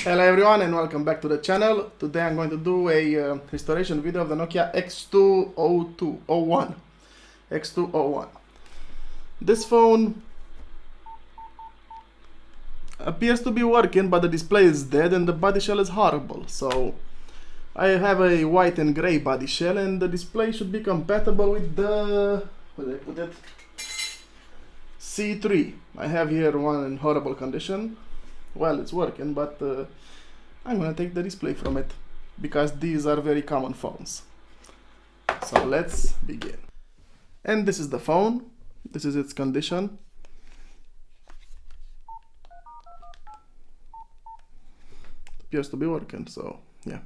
Hello everyone and welcome back to the channel. Today I'm going to do a restoration video of the Nokia X2-01. X2-01. This phone appears to be working, but the display is dead and the body shell is horrible. So I have a white and gray body shell and the display should be compatible with the, where did I put it? C3. I have here one in horrible condition. Well, it's working, but I'm gonna take the display from it because these are very common phones. So let's begin. And this is the phone. This is its condition. It appears to be working, so yeah.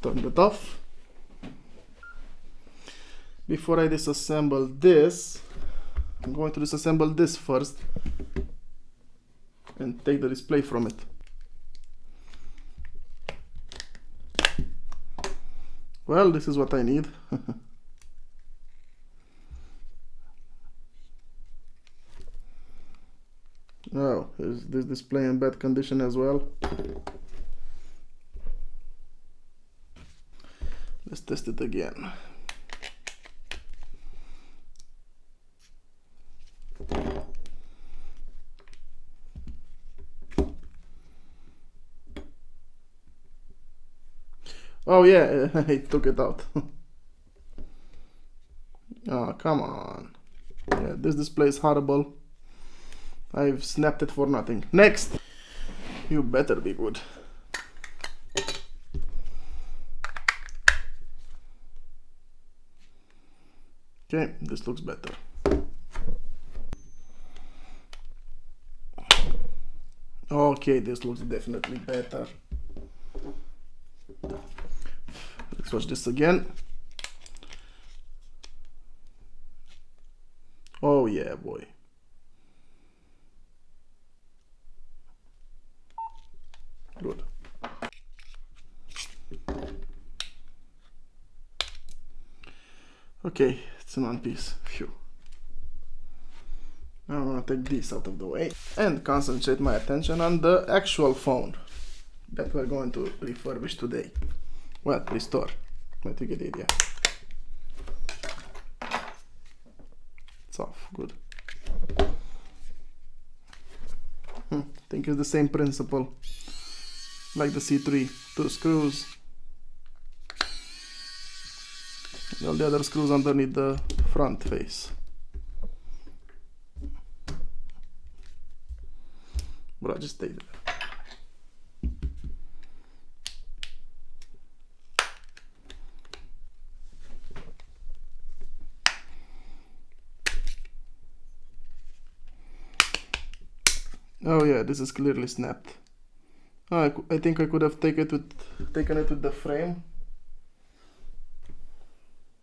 Turn it off. Before I disassemble this, I'm going to disassemble this first and take the display from it. Well, this is what I need. Oh, is this display in bad condition as well? Let's test it again. Oh yeah, I took it out. Oh, come on. Yeah, this display is horrible. I've snapped it for nothing. Next! You better be good. Okay, this looks better. Okay, this looks definitely better. Let's watch this again. Oh yeah, boy. Good. Okay, it's in one piece. Phew. Now I'm gonna take this out of the way and concentrate my attention on the actual phone that we're going to refurbish today. Well, restore. But you get the idea. It's off. Good. I think it's the same principle like the C3. 2 screws. And all the other screws underneath the front face. Bro, just stay there. Oh yeah, this is clearly snapped. Oh, I think I could have taken it with the frame.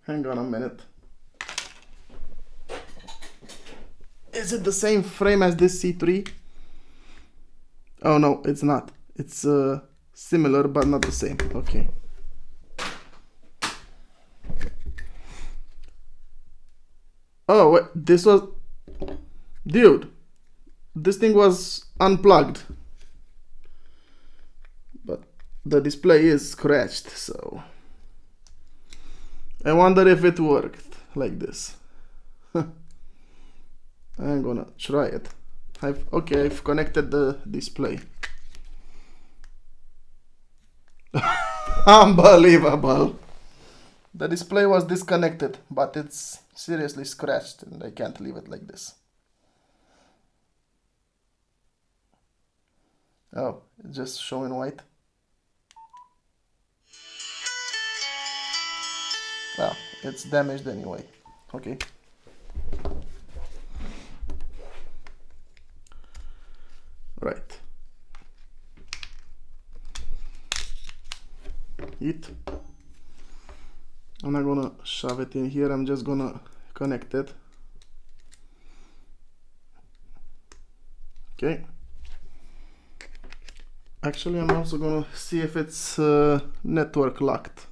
Hang on a minute. Is it the same frame as this C3? Oh no, it's not. It's similar but not the same. Okay. Oh, wait, this was... Dude, this thing was unplugged. But the display is scratched, so... I wonder if it worked like this. I'm gonna try it. I've connected the display. Unbelievable! The display was disconnected, but it's seriously scratched and I can't leave it like this. Oh, it's just showing white. Well, it's damaged anyway. Okay. Right. I'm not gonna shove it in here, I'm just gonna connect it. Okay. Actually, I'm also gonna see if it's network locked.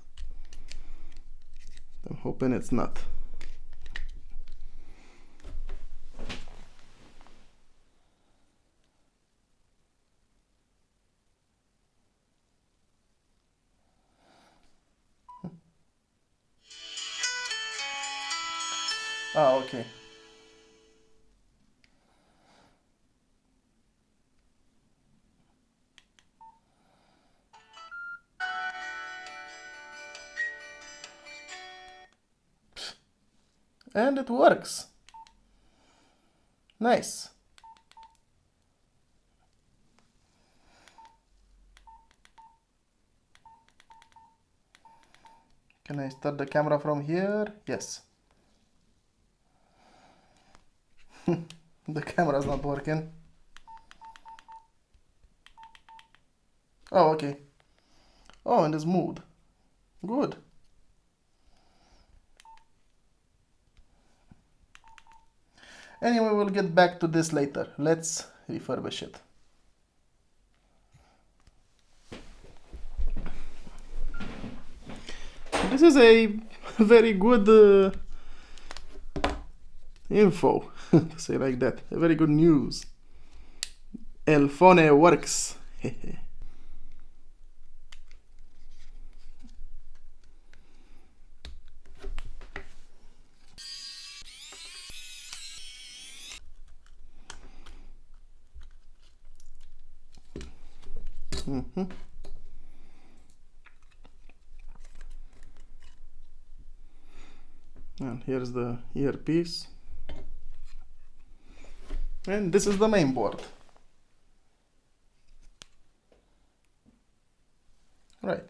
I'm hoping it's not. Ah, okay. And it works. Nice. Can I start the camera from here? Yes. The camera's not working. Oh, okay. Oh, and it's moved. Good. Anyway, we'll get back to this later. Let's refurbish it. This is a very good info, to say like that. A very good news. El phone works. And here's the earpiece. And this is the main board. Right.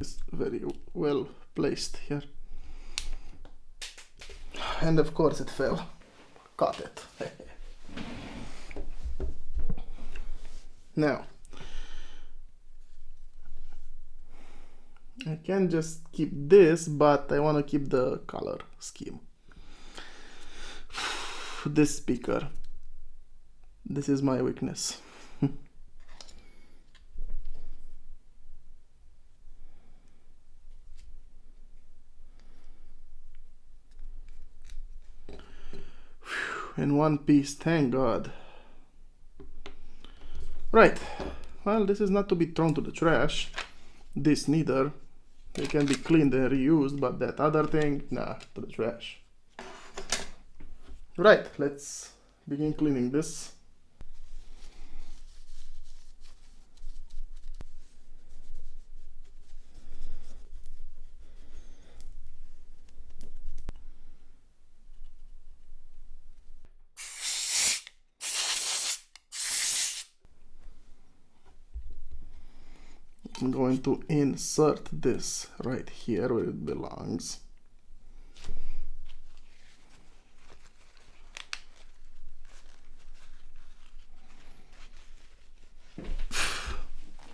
It's very well placed here. And of course it fell. Caught it. Now, I can just keep this, but I want to keep the color scheme. This speaker. This is my weakness. In one piece, thank God. Right, well, this is not to be thrown to the trash. This neither. They can be cleaned and reused, but that other thing, nah, to the trash. Right, let's begin cleaning this. I'm going to insert this right here where it belongs.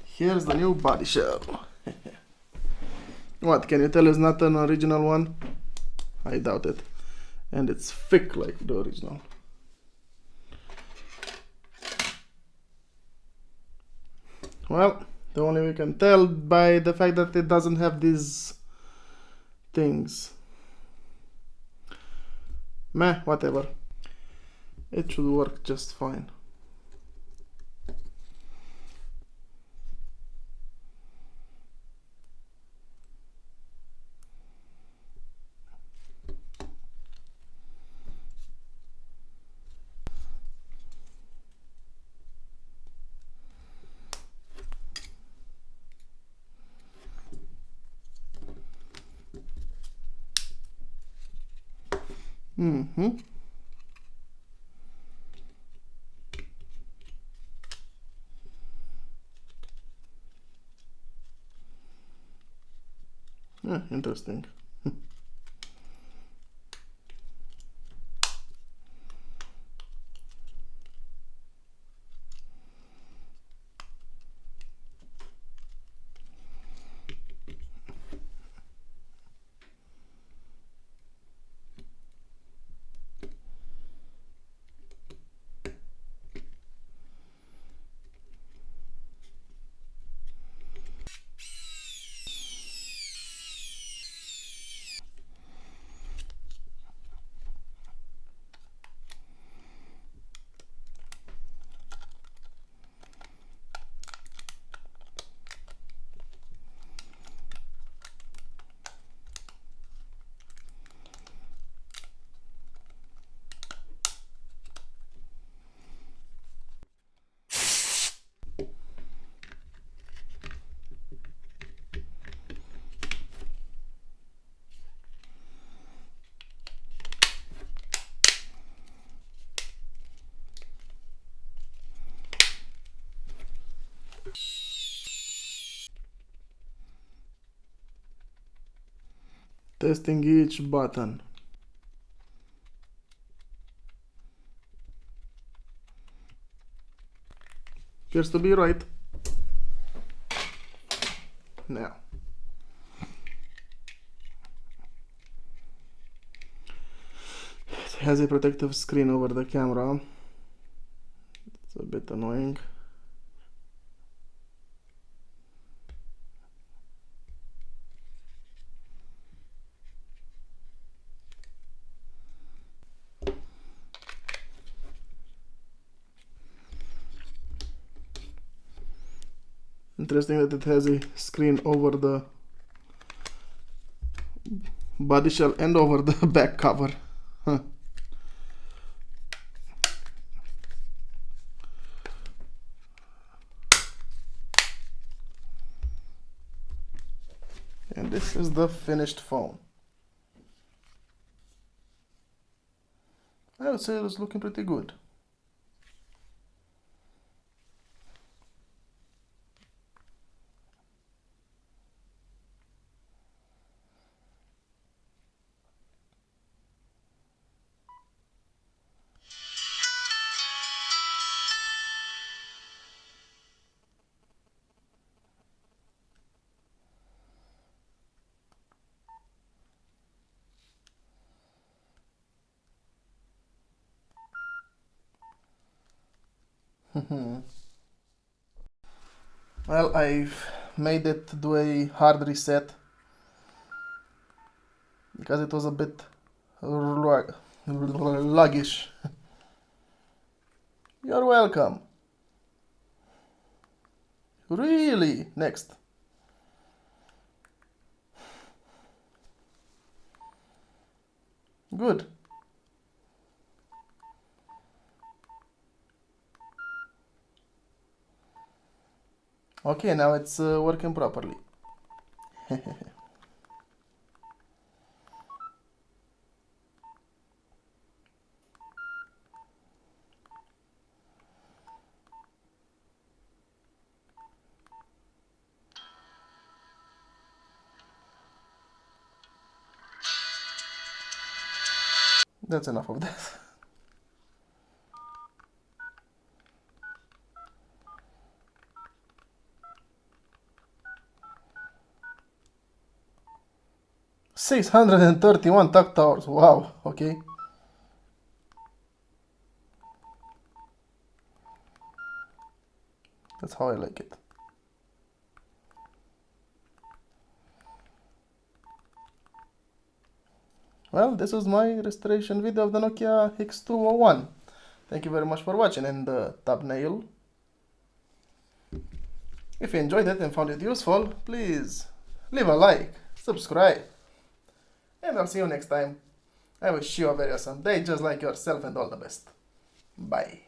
Here's the new body shell. What, can you tell it's not an original one? I doubt it. And it's thick like the original. Well, the only way we can tell by the fact that it doesn't have these things. Meh, whatever. It should work just fine. Yeah, interesting. Testing each button. Appears to be right. Now. It has a protective screen over the camera. It's a bit annoying. Interesting that it has a screen over the body shell and over the back cover. Huh. And this is the finished phone. I would say it's looking pretty good. Well, I've made it do a hard reset because it was a bit luggish. You're welcome. Really? Next. Good. Okay, now it's working properly. That's enough of that. $631 takt hours. Wow. Okay. That's how I like it. Well, this was my restoration video of the Nokia X2-01. Thank you very much for watching, and the thumbnail. If you enjoyed it and found it useful, please leave a like, subscribe, and I'll see you next time. I wish you a very awesome day, just like yourself, and all the best. Bye.